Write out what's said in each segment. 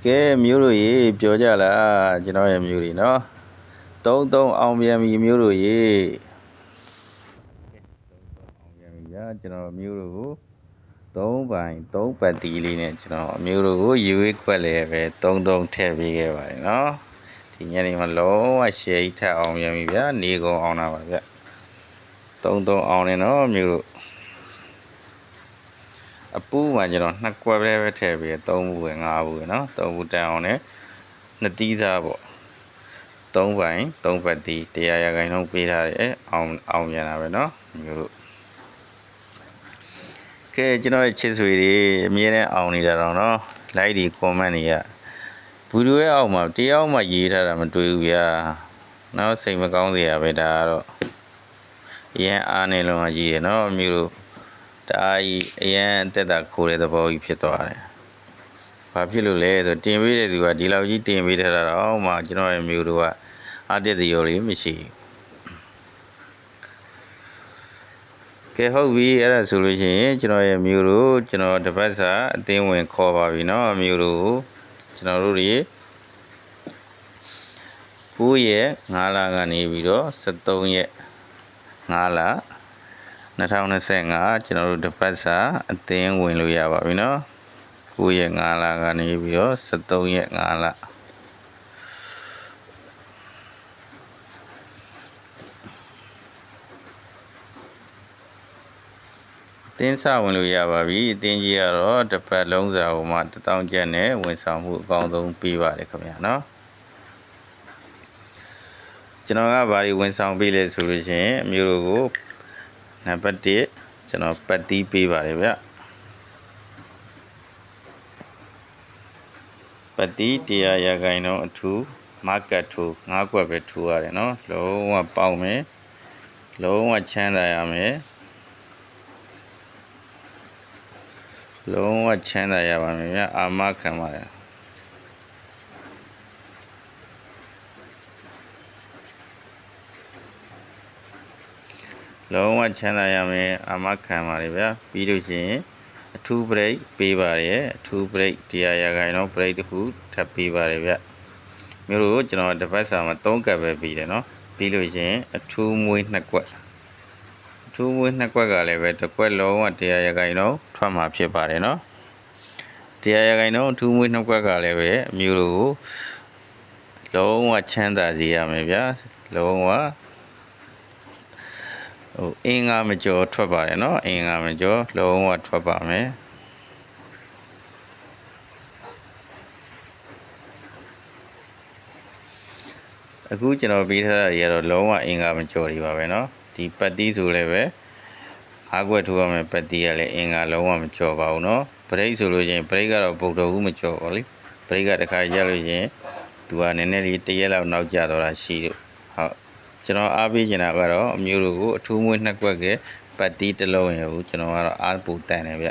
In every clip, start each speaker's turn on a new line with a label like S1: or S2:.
S1: ကဲမျိုးတို့ရေပြောကြလားကျွန်တော်ရဲ့မျိုးတွေနော်33အောင်ပြန်ပြီမျိုးတို့ရေ33အောင်ပြန်ပြီညာကျွန်တော်မျိုးတို့ကို3ပိုင်3ပတ်တီးလေးနဲ့ကျွန်တော်မျိုးတို့ကိုရွေးခွက်လဲပဲ33ထည့်ပေးခဲ့ပါတယ်နော်ဒီညနေမှာလုံးဝရှယ်ထက်အောင်ပြန်ပြီဗျာနေကုန်အောင်တာပါဗျ33အောင်နေနော်မျိုးတို့အပူးမှာကျွန်တော်2ကွက်ပဲထည့်ပြီး3ဘူးပဲ5ဘူးပဲเนาะ3ဘူးတန်အောင်နဲ့2တီးစားပေါ့3ပိုင်3ပတ်တီး100ရာခိုင်နှုန်းပေးထားတယ်အောင်ပြန်တာပဲเนาะမျိုးတို့ကဲကျွန်တော်ရဲ့ချစ်ဆွေတွေအမြဲတမ်းအောင်နေတာတော့เนาะ like ဒီ comment တွေကဗီဒီယိုရဲ့အောက်မှာတယောက်မှရေးထားတာမတွေ့ဘူးဗျာเนาะစိတ်မကောင်းစရာပဲဒါကတော့အရင်အားနေလုံးကြီးရယ်เนาะမျိုးတို့တအားကြီးအရင်အသက်တာခိုးတဲ့သဘောကြီးဖြစ်သွားတယ်။ဘာဖြစ်လို့လဲဆိုတင်ပေးတဲ့သူကဒီလောက်ကြီးတင်ပေးထားတာတော့မှကျွန်တော်ရဲ့မျိုးတို့ကအတက်တရော်လေးမရှိဘူး။ကဲဟုတ်ပြီအဲ့ဒါဆိုလို့ရှိရင်ကျွန်တော်ရဲ့မျိုးတို့ကျွန်တော်တပတ်စာအသင်းဝင်ခေါ်ပါပြီเนาะမျိုးတို့ကျွန်တော်တို့တွေ9ရက်5လကနေပြီးတော့73ရက်5လ2025ကျွန်တော်တို့တပတ်စာအသင်းဝင်လို့ရပါပြီเนาะ9ရက်5လကနေပြီးတော့73ရက်5လအသင်းစဝင်လို့ရပါပြီအသင်းကြီးကတော့တပတ်လုံးစာဟိုမှာ1000ကျပ်နဲ့ဝန်ဆောင်မှုအကောင်းဆုံးပေးပါတယ်ခင်ဗျာเนาะကျွန်တော်ကဘာတွေဝန်ဆောင်ပေးလဲဆိုလို့ရှိရင်အမျိုးတို့ကိုနံပါတ်1ကျွန်တော်ပတ်တီးပေးပါတယ်ဗျပတ်တီး100ရာခိုင်နှုန်းအထူးမာကတ်ထိုး9ကွက်ပဲထိုးရတယ်เนาะလုံးဝပေါက်မယ်လုံးဝချမ်းသာရမယ်လုံးဝချမ်းသာရပါမယ်ဗျအာမခံပါတယ်လုံးဝချမ်းသာရမယ်အာမခံပါတယ်ဗျာပြီးလို့ရှိရင်အထူးဘရိတ်ပေးပါတယ်အထူးဘရိတ်100ရာခိုင်နှုန်းဘရိတ်တစ်ခုထပ်ပေးပါတယ်ဗျမျိုးတို့ကျွန်တော်တစ်ပတ်စာမှာ3ကပ်ပဲပြီးတယ်เนาะပြီးလို့ရှိရင်အထူးမွေး2ကွက်အထူးမွေး2ကွက်ကလည်းပဲတစ်ကွက်လုံးဝ100ရာခိုင်နှုန်းထွက်မှာဖြစ်ပါတယ်เนาะ100ရာခိုင်နှုန်းအထူးမွေး2ကွက်ကလည်းပဲမျိုးတို့လုံးဝချမ်းသာစေရမယ်ဗျာလုံးဝအင်္ဂါမကျော်ထွက်ပါတယ်เนาะအင်္ဂါမကျော်လုံးဝထွက်ပါမယ်အခုကျွန်တော်ပေးထားတာတွေကတော့လုံးဝအင်္ဂါမကျော်တွေပါပဲเนาะဒီပတ်တီးဆိုလည်းပဲ5ခွက်ထိုးရမယ်ပတ်တီးကလည်းအင်္ဂါလုံးဝမကျော်ပါဘူးเนาะဘရိတ်ဆိုလို့ရှိရင်ဘရိတ်ကတော့ပုတ်တော်ဘူးမကျော်ပါလေဘရိတ်ကတစ်ခါရလို့ရှိရင်သူကနည်းနည်းလေး1ရက်လောက်နောက်ကျတော့တာရှိတယ်ဟုတ်ကျွန်တော်အားပေးချင်တာကတော့အမျိုးတို့ကိုအထူးမွေး2ကွက်ကပတ်တီးတစ်လုံးရဘူးကျွန်တော်ကတော့အားပူတန်တယ်ဗျ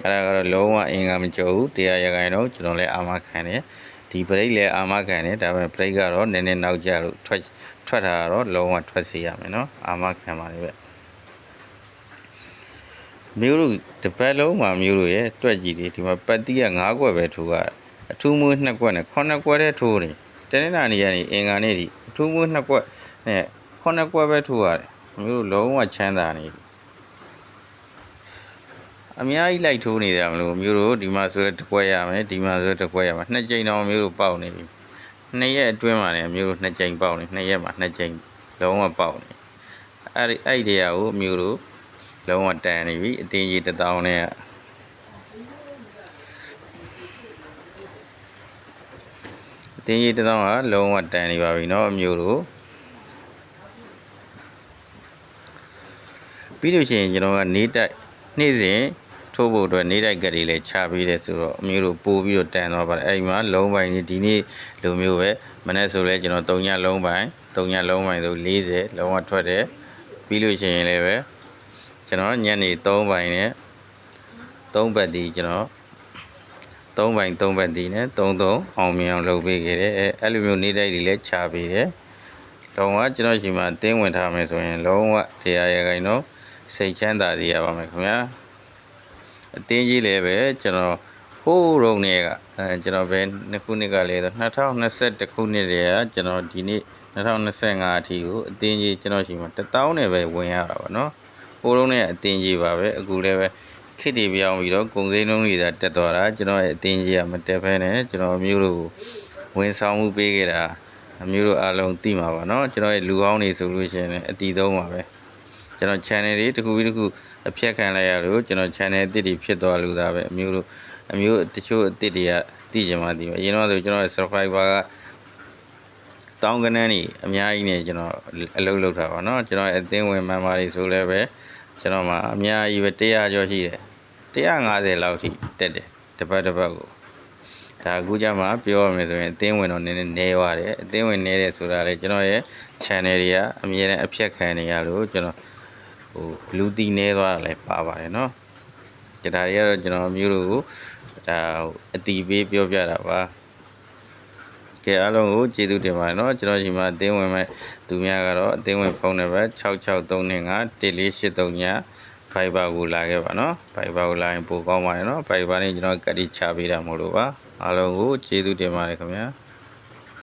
S1: အဲ့ဒါကတော့လုံးဝအင်္ဂါမကျော်ဘူး100ရာခိုင်နှုန်းကျွန်တော်လည်းအာမခံတယ်ဒီဘရိတ်လည်းအာမခံတယ်ဒါပေမဲ့ဘရိတ်ကတော့နည်းနည်းနောက်ကျလို့ထွက်တာတော့လုံးဝထွက်စေရမယ်နော်အာမခံပါတယ်ဗျမျိုးတို့တပတ်လုံးမှာမျိုးတို့ရဲ့တွက်ကြည့်ဒီမှာပတ်တီးက9ကွက်ပဲထိုးရတယ်အထူးမွေး2ကွက်နဲ့9ကွက်တည်းထိုးတယ်တနေ့နာနေရနေအင်္ဂါနေ့ဒီအထူးမွေး2ကွက်နဲ့9ကွက်ပဲထိုးရတယ်မျိုးတို့လုံးဝချမ်းသာနေအများကြီးလိုက်ထိုးနေတယ်မလို့မျိုးတို့ဒီမှာဆိုတော့တစ်ကွက်ရမယ်ဒီမှာဆိုတစ်ကွက်ရမှာ2ကြိမ်တော့မျိုးတို့ပေါက်နေပြီ2ရက်အတွင်းမှာလည်းမျိုးတို့2ကြိမ်ပေါက်နေ2ရက်မှာ2ကြိမ်လုံးဝပေါက်နေအဲ့ဒီတရားကိုမျိုးတို့လုံးဝတန်နေပြီအတင်းကြီး1000နဲ့အတင်းကြီး1000ကလုံးဝတန်နေပါပြီเนาะမျိုးတို့ပြီးလို့ရှိရင်ကျွန်တော်ကနေ့တိုက်နေ့စဉ်ထိုးဖို့အတွက်နေ့တိုက်ကလေးလည်းချပေးတယ်ဆိုတော့အမျိုးတို့ပို့ပြီးတော့တန်သွားပါတယ်အဲ့ဒီမှာလုံးပိုင်းဒီနေ့လိုမျိုးပဲမနေ့ဆိုလဲကျွန်တော်3ညလုံးပိုင်း3ညလုံးပိုင်းဆို40လုံးဝထွက်တယ်ပြီးလို့ရှိရင်လည်းပဲကျွန်တော်ညနေ3ပိုင်းနဲ့3ပတ်ဒီကျွန်တော်3ပိုင်း3ပတ်ဒီနဲ့33အောင်မြင်အောင်လုပ်ပေးခဲ့တယ်အဲ့လိုမျိုးနေ့တိုက်တွေလည်းချပေးတယ်လုံးဝကျွန်တော်ရှိမှတင်းဝင်ထားမယ်ဆိုရင်လုံးဝ100ရာခိုင်နှုန်းစိတ်ချမ်းသာစေရပါမယ်ခင်ဗျာအတင်းကြီးလည်းပဲကျွန်တော် ဟိုးရုံနေကကျွန်တော်ပဲနှစ်ခုနှစ်ကလေးဆို2021ခုနှစ်တည်းကကျွန်တော်ဒီနေ့2025အထိကိုအတင်းကြီးကျွန်တော်ရှိမှာ1000နဲ့ပဲဝင်ရတာပါเนาะဟိုးရုံနဲ့အတင်းကြီးပါပဲအခုလည်းပဲခစ်တွေပြောင်းပြီးတော့ကုန်စည်နှုန်းတွေသာတက်သွားတာကျွန်တော်ရဲ့အတင်းကြီးကမတက်ဖဲနဲ့ကျွန်တော်မျိုးတို့ဝန်ဆောင်မှုပေးခဲ့တာမျိုးတို့အားလုံးသိမှာပါเนาะကျွန်တော်ရဲ့လူကောင်းတွေဆိုလို့ရှိရင်လည်းအတီးသုံးပါပဲကျွန်တော် channel တွေတစ်ခုပြီးတစ်ခုအဖြတ်ခံလိုက်ရလို့ကျွန်တော် channel အသစ်တွေဖြစ်သွားလို့ဒါပဲအမျိုးတချို့အသစ်တွေကသိကြမှာသိမှာအရင်တော့ဆိုကျွန်တော်ရဲ့ subscriber ကတောင်းကနန်းနေအများကြီးနေကျွန်တော်အလုပ်လုပ်တာပါเนาะကျွန်တော်ရဲ့အသင်းဝင် member တွေဆိုလည်းပဲကျွန်တော်မှာအများကြီးပဲ100ကျော်ရှိတယ်150လောက်ထိတက်တယ်တစ်ပတ်ကိုဒါအခုကြမှာပြောရမယ်ဆိုရင်အသင်းဝင်တော့နည်းနည်းနေသွားတယ်အသင်းဝင်နေတဲ့ဆိုတာလေကျွန်တော်ရဲ့ channel တွေကအမြဲတမ်းအဖြတ်ခံနေရလို့ကျွန်တော်လူတီနေသွားတာလည်းပါပါတယ်เนาะဒါတွေကတော့ကျွန်တော်မျိုးတို့ကိုဒါအတီးပေးပြောပြတာပါကဲအားလုံးကိုကျေးဇူးတင်ပါတယ်เนาะကျွန်တော်ဒီမှာအသင်းဝင်မဲ့သူများကတော့အသင်းဝင်ဖုန်းနံပါတ်66351483 Viber ကိုလာခဲ့ပါเนาะ Viber ကိုလာရင်ပိုကောင်းပါတယ်เนาะ Viber နဲ့ကျွန်တော်ကတ်တီချပေးတာမဟုတ်လို့ပါအားလုံးကိုကျေးဇူးတင်ပါတယ်ခင်ဗျာ